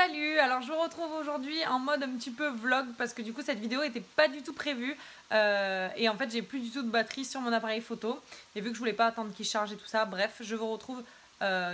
Salut, alors je vous retrouve aujourd'hui en mode un petit peu vlog parce que du coup cette vidéo n'était pas du tout prévue et en fait j'ai plus du tout de batterie sur mon appareil photo et vu que je voulais pas attendre qu'il charge et tout ça, bref je vous retrouve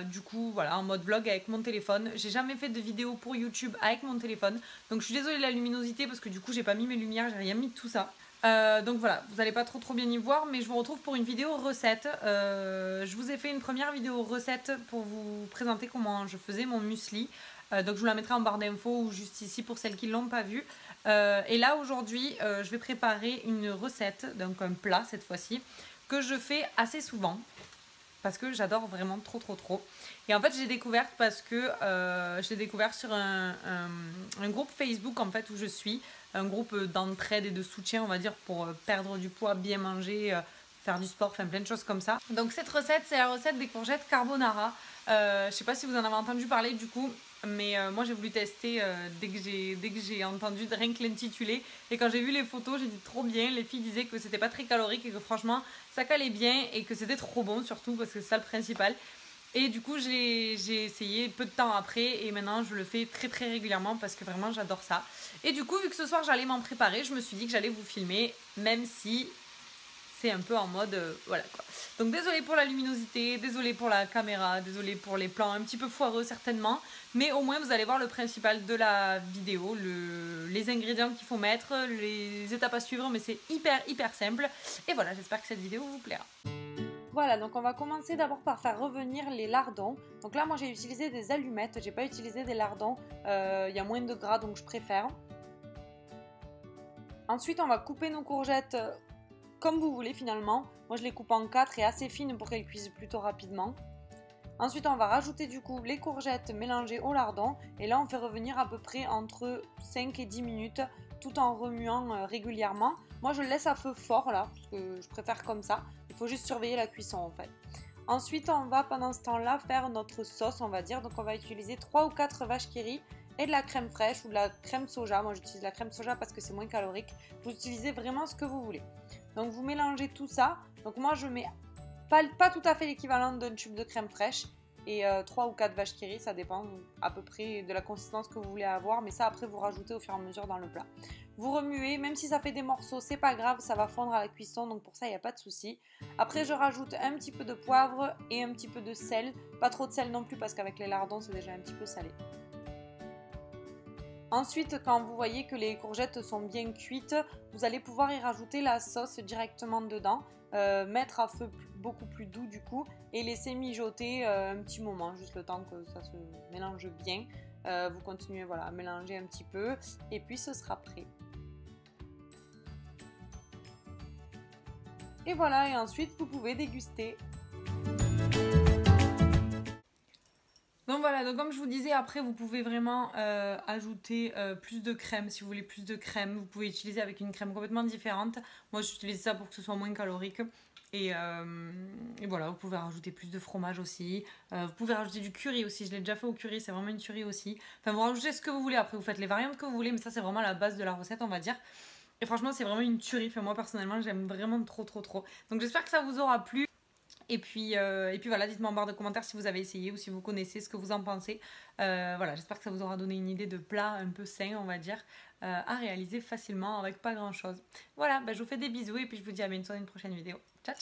du coup voilà en mode vlog avec mon téléphone. J'ai jamais fait de vidéo pour YouTube avec mon téléphone donc je suis désolée de la luminosité parce que du coup j'ai pas mis mes lumières, j'ai rien mis de tout ça. Donc voilà, vous n'allez pas trop bien y voir, mais je vous retrouve pour une vidéo recette. Je vous ai fait une première vidéo recette pour vous présenter comment je faisais mon muesli. Donc je vous la mettrai en barre d'infos ou juste ici pour celles qui ne l'ont pas vue. Et là aujourd'hui, je vais préparer une recette, donc un plat cette fois-ci, que je fais assez souvent. Parce que j'adore vraiment trop. Et en fait j'ai découvert parce que je l'ai découvert sur un groupe Facebook en fait où je suis, un groupe d'entraide et de soutien on va dire pour perdre du poids, bien manger, faire du sport, enfin plein de choses comme ça. Donc cette recette c'est la recette des courgettes carbonara. Je sais pas si vous en avez entendu parler du coup, mais moi j'ai voulu tester dès que j'ai entendu rien que l'intitulé, et quand j'ai vu les photos j'ai dit trop bien. Les filles disaient que c'était pas très calorique et que franchement ça calait bien et que c'était trop bon surtout parce que c'est ça le principal. Et du coup j'ai essayé peu de temps après et maintenant je le fais très régulièrement parce que vraiment j'adore ça. Et du coup vu que ce soir j'allais m'en préparer, je me suis dit que j'allais vous filmer même si c'est un peu en mode voilà quoi. Donc désolée pour la luminosité, désolée pour la caméra, désolée pour les plans un petit peu foireux certainement, mais au moins vous allez voir le principal de la vidéo, les ingrédients qu'il faut mettre, les étapes à suivre, mais c'est hyper simple. Et voilà, j'espère que cette vidéo vous plaira. Voilà, donc on va commencer d'abord par faire revenir les lardons. Donc là moi j'ai utilisé des allumettes, j'ai pas utilisé des lardons, il y a moins de gras donc je préfère. Ensuite on va couper nos courgettes comme vous voulez finalement. Moi je les coupe en 4 et assez fines pour qu'elles cuisent plutôt rapidement. Ensuite on va rajouter du coup les courgettes mélangées au lardon et là on fait revenir à peu près entre 5 et 10 minutes tout en remuant régulièrement. Moi je le laisse à feu fort là parce que je préfère comme ça. Il faut juste surveiller la cuisson en fait. Ensuite on va pendant ce temps là faire notre sauce on va dire. Donc on va utiliser 3 ou 4 vaches qui rient et de la crème fraîche ou de la crème soja. Moi j'utilise la crème soja parce que c'est moins calorique. Vous utilisez vraiment ce que vous voulez. Donc vous mélangez tout ça. Donc moi je mets pas tout à fait l'équivalent d'un tube de crème fraîche et 3 ou 4 vaches qui rient, ça dépend à peu près de la consistance que vous voulez avoir, mais ça après vous rajoutez au fur et à mesure dans le plat. Vous remuez, même si ça fait des morceaux, c'est pas grave, ça va fondre à la cuisson, donc pour ça il n'y a pas de souci. Après je rajoute un petit peu de poivre et un petit peu de sel, pas trop de sel non plus parce qu'avec les lardons c'est déjà un petit peu salé. Ensuite, quand vous voyez que les courgettes sont bien cuites, vous allez pouvoir y rajouter la sauce directement dedans, mettre à feu beaucoup plus doux du coup et laisser mijoter un petit moment, juste le temps que ça se mélange bien. Vous continuez voilà, à mélanger un petit peu et puis ce sera prêt. Et voilà, et ensuite vous pouvez déguster. Donc voilà, donc comme je vous disais, après vous pouvez vraiment ajouter plus de crème si vous voulez plus de crème. Vous pouvez utiliser avec une crème complètement différente. Moi j'utilise ça pour que ce soit moins calorique. Et voilà, vous pouvez rajouter plus de fromage aussi. Vous pouvez rajouter du curry aussi, je l'ai déjà fait au curry, c'est vraiment une tuerie aussi. Enfin vous rajoutez ce que vous voulez, après vous faites les variantes que vous voulez, mais ça c'est vraiment la base de la recette on va dire. Et franchement c'est vraiment une tuerie, enfin, moi personnellement j'aime vraiment trop. Donc j'espère que ça vous aura plu. Et puis voilà, dites-moi en barre de commentaires si vous avez essayé ou si vous connaissez ce que vous en pensez. Voilà, j'espère que ça vous aura donné une idée de plat un peu sain, on va dire, à réaliser facilement avec pas grand chose. Voilà, je vous fais des bisous et puis je vous dis à bientôt dans une prochaine vidéo. Ciao